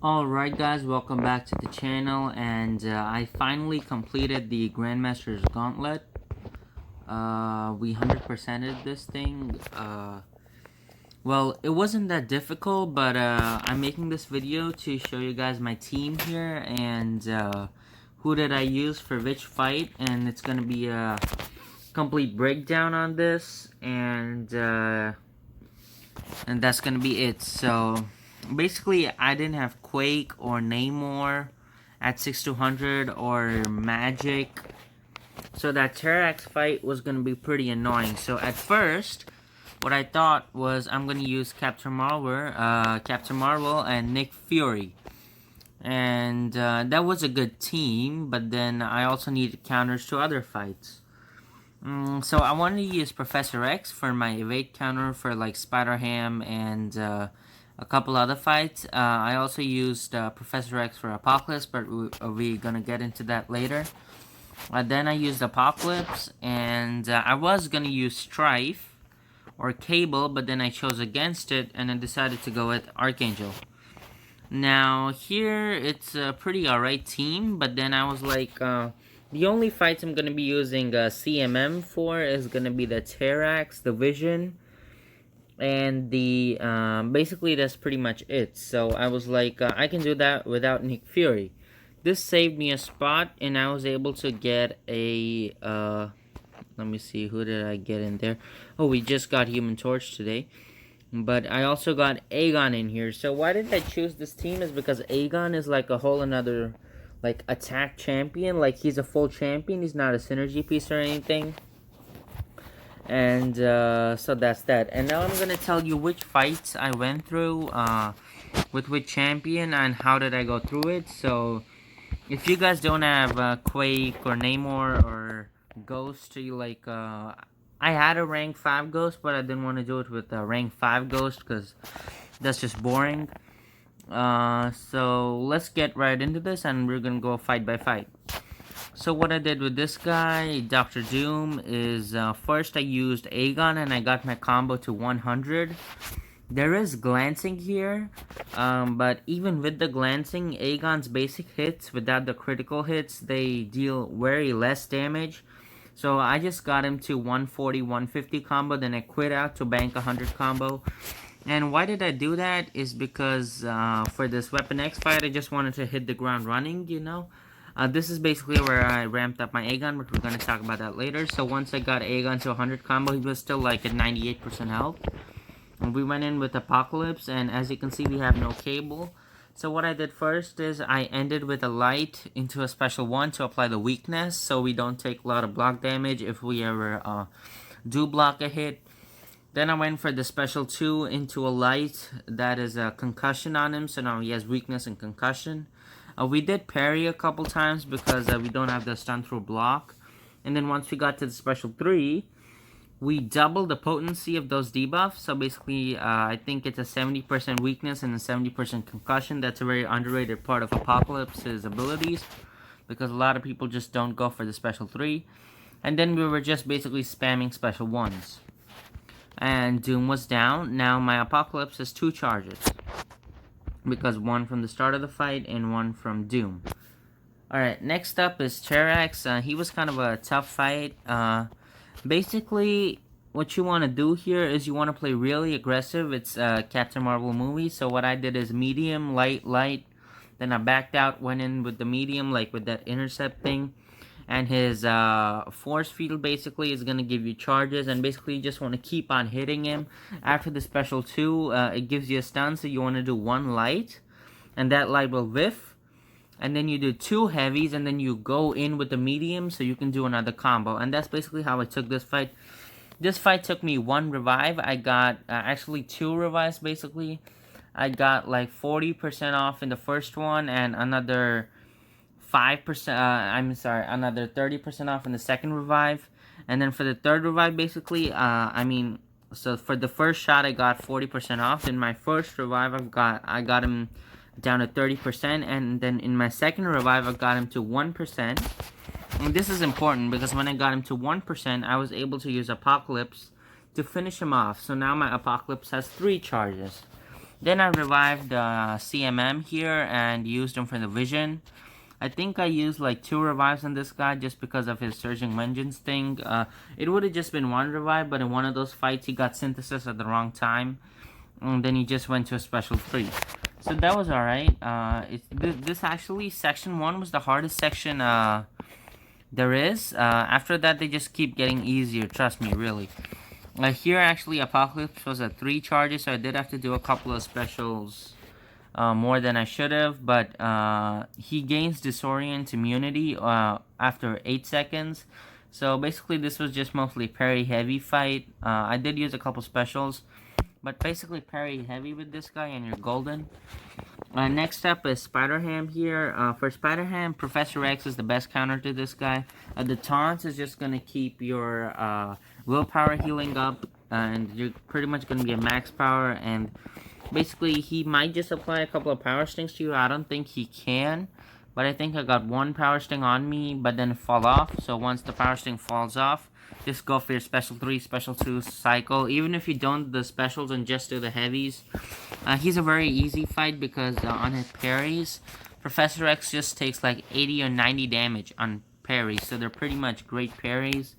Alright guys, welcome back to the channel, and I finally completed the Grandmaster's Gauntlet. We 100%ed this thing. Well, it wasn't that difficult, but I'm making this video to show you guys my team here, and who did I use for which fight, and it's gonna be a complete breakdown on this, and that's gonna be it. So basically, I didn't have Quake or Namor at 6200 or Magic, so that Terrax fight was gonna be pretty annoying. So at first, what I thought was I'm gonna use Captain Marvel and Nick Fury, and that was a good team. But then I also needed counters to other fights. So I wanted to use Professor X for my evade counter for like Spider-Ham and a couple other fights. I also used Professor X for Apocalypse, but we're gonna get into that later. Then I used Apocalypse, and I was gonna use Strife or Cable, but then I chose against it, and I decided to go with Archangel. Now here it's a pretty alright team, but then I was like, the only fights I'm going to be using CMM for is going to be the Terrax, the Vision, and the, basically that's pretty much it. So I was like, I can do that without Nick Fury. This saved me a spot, and I was able to get a, let me see, who did I get in there? Oh, we just got Human Torch today. But I also got Aegon in here. So why did I choose this team is because Aegon is like a whole another like attack champion. Like he's a full champion. He's not a synergy piece or anything. And so that's that. And now I'm gonna tell you which fights I went through with which champion and how did I go through it. So if you guys don't have Quake or Namor or Ghost, you like I had a rank 5 Ghost, but I didn't want to do it with a rank 5 Ghost because that's just boring. So let's get right into this, and we're gonna go fight by fight. So what I did with this guy, Dr. Doom, is first I used Aegon and I got my combo to 100. There is glancing here, but even with the glancing, Aegon's basic hits, without the critical hits, they deal very less damage. So I just got him to 140, 150 combo, then I quit out to bank 100 combo. And why did I do that is because for this Weapon X fight, I just wanted to hit the ground running, you know. This is basically where I ramped up my Aegon, but we're going to talk about that later. So once I got Aegon to 100 combo, he was still like at 98% health. And we went in with Apocalypse, and as you can see, we have no Cable. So what I did first is I ended with a light into a special 1 to apply the weakness, so we don't take a lot of block damage if we ever do block a hit. Then I went for the special 2 into a light that is a concussion on him, so now he has weakness and concussion. We did parry a couple times because we don't have the stun through block. And then once we got to the special 3, we doubled the potency of those debuffs. So basically, I think it's a 70% weakness and a 70% concussion. That's a very underrated part of Apocalypse's abilities, because a lot of people just don't go for the special 3. And then we were just basically spamming special 1s. And Doom was down. Now my Apocalypse has 2 charges, because 1 from the start of the fight and 1 from Doom. Alright, next up is Terrax. He was kind of a tough fight. Basically, what you want to do here is you want to play really aggressive. It's a Captain Marvel movie, so what I did is medium, light, light. Then I backed out, went in with the medium, like with that intercept thing. And his force field basically is going to give you charges, and basically you just want to keep on hitting him. After the special 2, it gives you a stun, so you want to do 1 light, and that light will whiff. And then you do 2 heavies, and then you go in with the medium, so you can do another combo. And that's basically how I took this fight. This fight took me 1 revive. I got actually 2 revives basically. I got like 40% off in the first one, and another 5%, another 30% off in the second revive. And then for the third revive, basically, so for the first shot, I got 40% off. In my first revive, I got him down to 30%, and then in my second revive, I got him to 1%. And this is important because when I got him to 1%, I was able to use Apocalypse to finish him off. So now my Apocalypse has 3 charges. Then I revived CMM here and used him for the vision. I think I used like 2 revives on this guy just because of his Surging Vengeance thing. It would have just been 1 revive, but in one of those fights he got synthesis at the wrong time. And then he just went to a special 3. So that was alright. This actually, section 1 was the hardest section there is. After that they just keep getting easier, trust me, really. Here actually Apocalypse was at 3 charges, so I did have to do a couple of specials more than I should have, but he gains Disorient immunity after 8 seconds. So basically this was just mostly parry heavy fight. I did use a couple specials, but basically parry heavy with this guy and you're golden. Next up is Spider-Ham here. For Spider-Ham, Professor X is the best counter to this guy. The taunt is just going to keep your willpower healing up, and you're pretty much going to be a max power, and basically he might just apply a couple of power stings to you. I don't think he can, but I think I got 1 power sting on me, but then it fall off. So once the power sting falls off, just go for your special 3, special 2 cycle. Even if you don't do the specials and just do the heavies, he's a very easy fight because on his parries, Professor X just takes like 80 or 90 damage on parries. So they're pretty much great parries.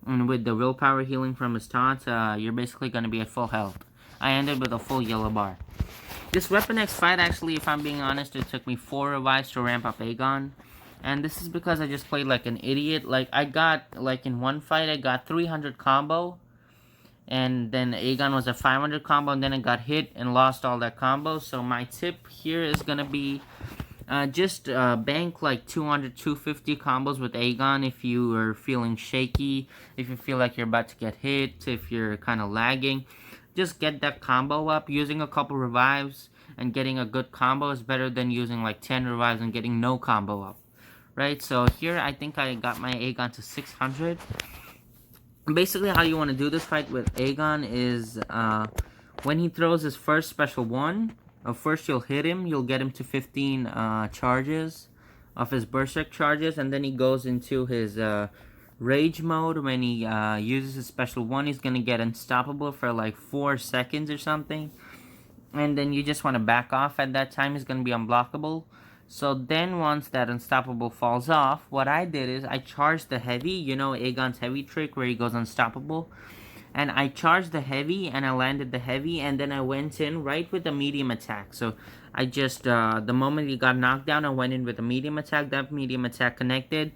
And with the willpower healing from his taunt, you're basically going to be at full health. I ended with a full yellow bar. This Weapon X fight, actually, if I'm being honest, it took me 4 revives to ramp up Aegon. And this is because I just played like an idiot. Like, I got, like, in one fight, I got 300 combo. And then Aegon was a 500 combo, and then I got hit and lost all that combo. So my tip here is going to be just bank like 200, 250 combos with Aegon if you are feeling shaky, if you feel like you're about to get hit, if you're kind of lagging. Just get that combo up. Using a couple revives and getting a good combo is better than using like 10 revives and getting no combo up. Right, so here I think I got my Aegon to 600. Basically, how you want to do this fight with Aegon is when he throws his first special 1, first you'll hit him, you'll get him to 15 charges of his Berserk charges, and then he goes into his Rage mode. When he uses his special 1, he's going to get unstoppable for like 4 seconds or something. And then you just want to back off at that time. He's going to be unblockable. So then once that unstoppable falls off, what I did is I charged the heavy. You know Aegon's heavy trick where he goes unstoppable. And I charged the heavy and I landed the heavy. And then I went in right with the medium attack. So I just, the moment he got knocked down, I went in with a medium attack. That medium attack connected.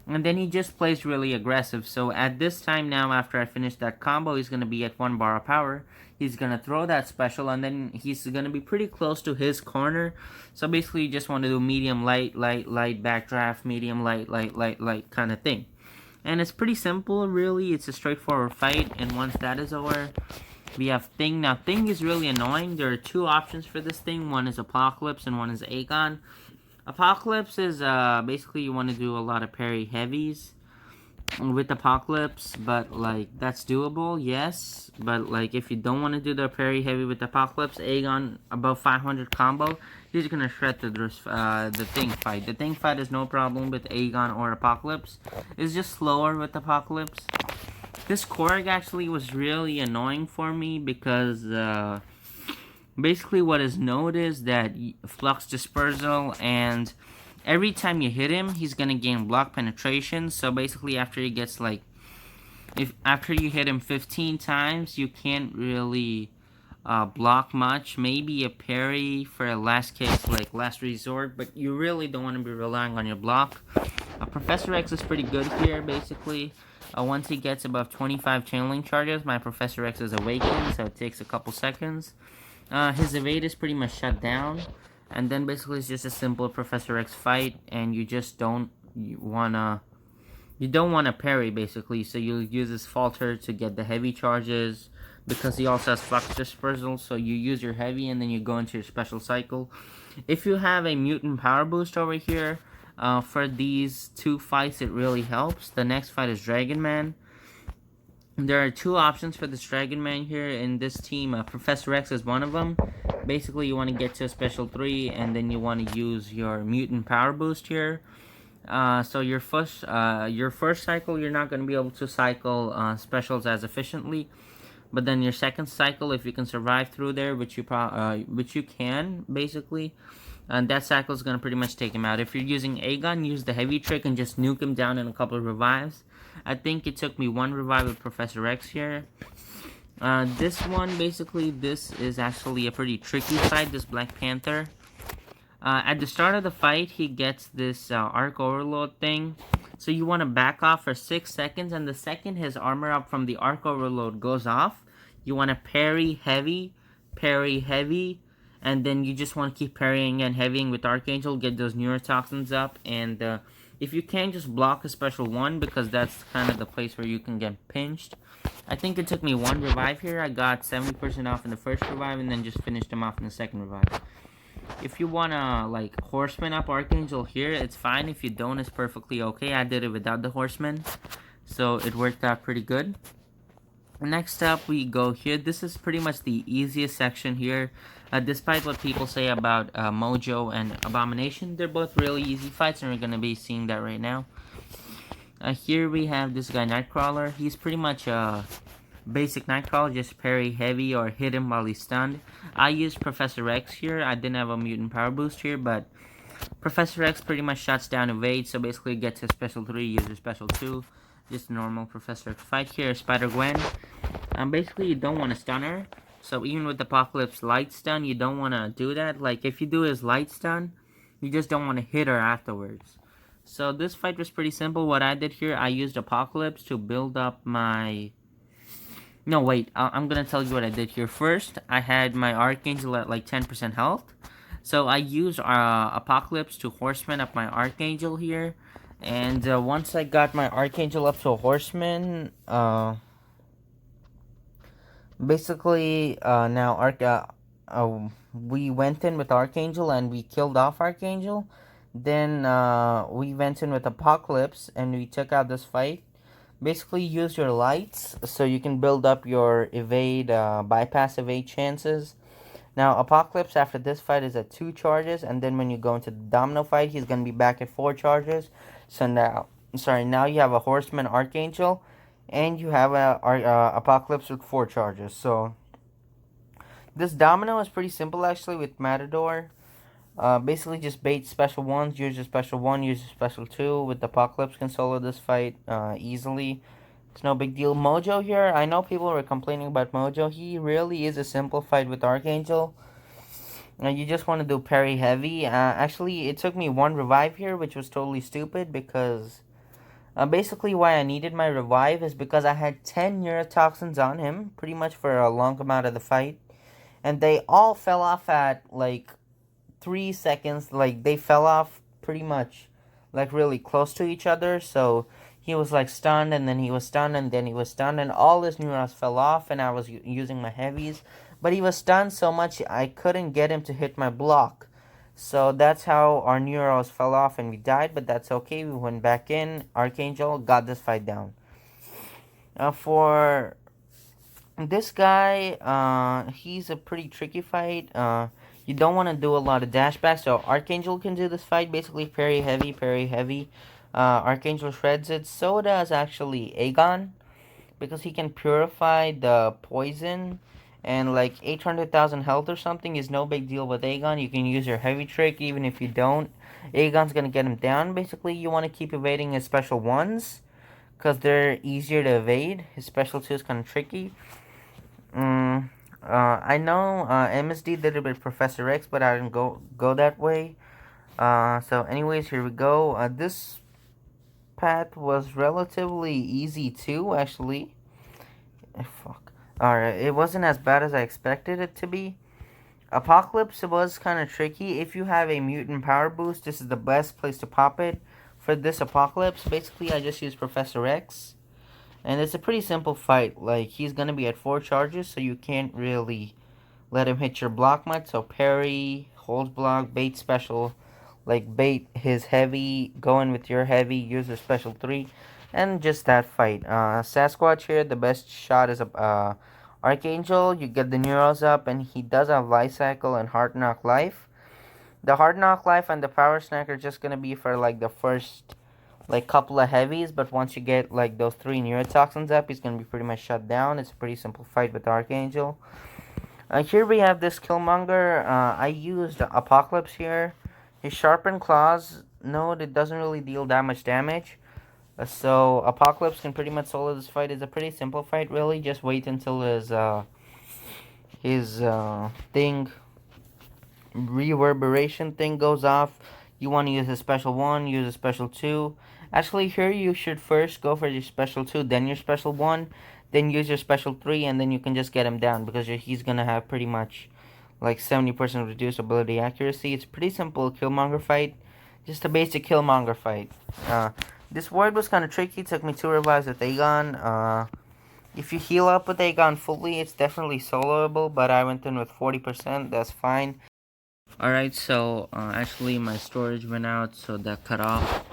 And then he just plays really aggressive. So at this time now, after I finish that combo, he's going to be at 1 bar of power. He's going to throw that special, and then he's going to be pretty close to his corner. So basically, you just want to do medium, light, light, light, backdraft, medium, light, light, light, light kind of thing. And it's pretty simple, really. It's a straightforward fight. And once that is over, we have Thing. Now, Thing is really annoying. There are 2 options for this thing. One is Apocalypse and one is Aegon. Apocalypse is basically you want to do a lot of parry heavies with Apocalypse, but like that's doable, yes. But like if you don't want to do the parry heavy with Apocalypse, Aegon above 500 combo, he's gonna shred the Thing fight. The Thing fight is no problem with Aegon or Apocalypse. It's just slower with Apocalypse. This Korg actually was really annoying for me because basically what is noted is that Flux Dispersal, and every time you hit him, he's gonna gain block penetration. So basically after he gets like, after you hit him 15 times, you can't really block much. Maybe a parry for a last case, like last resort, but you really don't want to be relying on your block. Professor X is pretty good here, basically. Once he gets above 25 channeling charges, my Professor X is awakened, so it takes a couple seconds. His evade is pretty much shut down, and then basically it's just a simple Professor X fight, and you just don't wanna parry basically. So you'll use his falter to get the heavy charges because he also has Flux Dispersal. So you use your heavy and then you go into your special cycle. If you have a mutant power boost over here, for these 2 fights it really helps. The next fight is Dragon Man. There are 2 options for this Dragon Man here in this team. Professor X is one of them. Basically, you want to get to a special 3, and then you want to use your mutant power boost here. So your first cycle, you're not going to be able to cycle specials as efficiently. But then your second cycle, if you can survive through there, which you can basically, and that cycle is gonna pretty much take him out. If you're using Aegon, use the heavy trick and just nuke him down in a couple of revives. I think it took me 1 revive with Professor X here. This one, basically, this is actually a pretty tricky fight, this Black Panther. At the start of the fight, he gets this arc overload thing. So you want to back off for 6 seconds, and the second his armor up from the arc overload goes off, you want to parry heavy, and then you just want to keep parrying and heavying with Archangel, get those neurotoxins up, and if you can, just block a special one, because that's kind of the place where you can get pinched. I think it took me 1 revive here. I got 70% off in the first revive, and then just finished him off in the second revive. If you wanna, like, horseman up Archangel here, it's fine. If you don't, it's perfectly okay. I did it without the horseman, so it worked out pretty good. Next up, we go here. This is pretty much the easiest section here. Despite what people say about Mojo and Abomination, they're both really easy fights, and we're gonna be seeing that right now. Here we have this guy, Nightcrawler. He's pretty much basic Nightcrawler, just parry heavy or hit him while he's stunned. I used Professor X here. I didn't have a mutant power boost here, but Professor X pretty much shuts down evade, so basically gets his special 3, uses special 2. Just a normal Professor X fight here. Spider-Gwen. Basically, you don't want to stun her. So even with Apocalypse light stun, you don't want to do that. Like, if you do his light stun, you just don't want to hit her afterwards. So this fight was pretty simple. What I did here, I used Apocalypse to build up my... No, wait. I'm going to tell you what I did here. First, I had my Archangel at like 10% health. So I used Apocalypse to Horseman up my Archangel here. And once I got my Archangel up to a Horseman, basically, now we went in with Archangel and we killed off Archangel. Then we went in with Apocalypse and we took out this fight. Basically, use your lights so you can build up your evade, bypass evade chances. Now, Apocalypse after this fight is at 2 charges, and then when you go into the Domino fight, he's going to be back at 4 charges. So now you have a Horseman Archangel, and you have a Apocalypse with 4 charges. So this Domino is pretty simple actually with Matador. Basically just bait special 1s, use your special 1, use your special 2. With Apocalypse can solo this fight easily. It's no big deal. Mojo here, I know people were complaining about Mojo. He really is a simple fight with Archangel. You just want to do parry heavy. Actually, it took me 1 revive here, which was totally stupid because... basically, why I needed my revive is because I had 10 neurotoxins on him, pretty much for a long amount of the fight. And they all fell off at, like, 3 seconds. Like, they fell off pretty much, like, really close to each other. So... he was like stunned, and then he was stunned, and then he was stunned, and all his neurons fell off, and I was using my heavies. But he was stunned so much, I couldn't get him to hit my block. So that's how our neurons fell off, and we died, but that's okay. We went back in. Archangel got this fight down. For this guy, he's a pretty tricky fight. You don't want to do a lot of dashbacks, so Archangel can do this fight. Basically, parry heavy, parry heavy. Archangel shreds it. So does actually Aegon, because he can purify the poison, and like 800,000 health or something is no big deal with Aegon. You can use your heavy trick even if you don't. Aegon's gonna get him down. Basically, you want to keep evading his special 1s because they're easier to evade. His special 2 is kind of tricky. I know MSD did it with Professor X, but I didn't go that way. So anyways, here we go. This path was relatively easy too, actually. Alright, it wasn't as bad as I expected it to be. Apocalypse was kind of tricky. If you have a mutant power boost, this is the best place to pop it. For this Apocalypse, basically I just used Professor X. And it's a pretty simple fight. Like, he's gonna be at 4 charges, so you can't really let him hit your block much. So parry, hold block, bait special. Like, bait his heavy, go in with your heavy, use a special 3, and just that fight. Sasquatch here, the best shot is Archangel. You get the neurons up, and he does have Life Cycle and Hard Knock Life. The Hard Knock Life and the Power Snack are just going to be for, like, the first, like couple of heavies, but once you get like those 3 neurotoxins up, he's gonna be pretty much shut down. It's a pretty simple fight with Archangel. Here we have this Killmonger. I used Apocalypse here. His sharpened claws, no, it doesn't really deal that much damage. So Apocalypse can pretty much solo this fight. It's a pretty simple fight, really. Just wait until his thing, reverberation thing goes off. You want to use a special 1, use a special 2. Actually, here you should first go for your special 2, then your special 1, then use your special 3, and then you can just get him down, because he's going to have pretty much like 70% reduced ability accuracy. It's a pretty simple Killmonger fight. Just a basic Killmonger fight. This ward was kind of tricky. It took me 2 revives with Aegon. If you heal up with Aegon fully, it's definitely soloable, but I went in with 40%. That's fine. Alright, so actually my storage went out, so that cut off.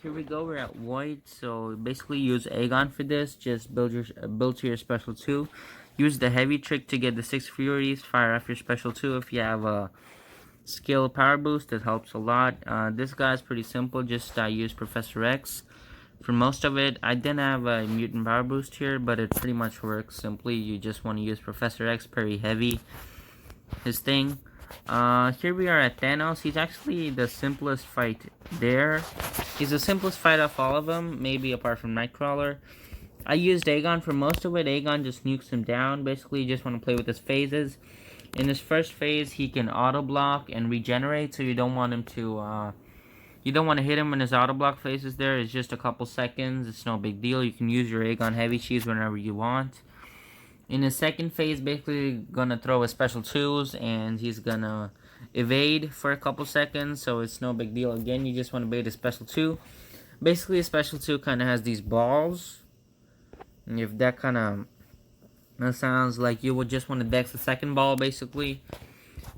Here we go, we're at white, so basically use Aegon for this. Just build to your special 2. Use the heavy trick to get the 6 Furies, fire off your special 2 if you have a skill power boost. It helps a lot. This guy's pretty simple, just use Professor X for most of it. I didn't have a mutant power boost here, but it pretty much works simply. You just want to use Professor X, parry heavy, his thing. Here we are at Thanos. He's actually the simplest fight there. He's the simplest fight of all of them, maybe apart from Nightcrawler. I used Aegon for most of it. Aegon just nukes him down. Basically, you just want to play with his phases. In his first phase, he can auto block and regenerate, so you don't want him to, you don't want to hit him when his auto block phase is there. It's just a couple seconds. It's no big deal. You can use your Aegon heavy cheese whenever you want. In his second phase, basically gonna throw his special 2s, and he's gonna evade for a couple seconds, so it's no big deal. Again, you just want to bait a special 2. Basically, a special 2 kind of has these balls. And if that kind of sounds like you would just want to dex the second ball, basically.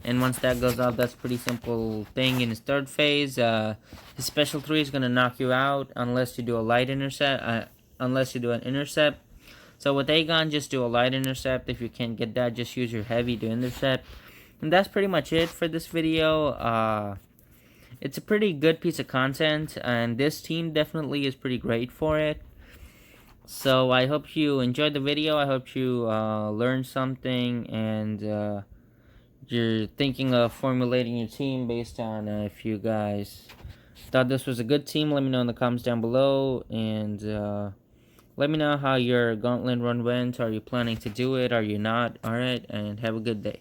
And once that goes off, that's a pretty simple thing. In his third phase, his special 3 is gonna knock you out unless you do a light intercept. Unless you do an intercept. So with Aegon, just do a light intercept. If you can't get that, just use your heavy to intercept. And that's pretty much it for this video. It's a pretty good piece of content, and this team definitely is pretty great for it. So I hope you enjoyed the video. I hope you learned something, and you're thinking of formulating your team based on if you guys thought this was a good team. Let me know in the comments down below, and let me know how your Gauntlet run went. Are you planning to do it? Are you not? Alright, and have a good day.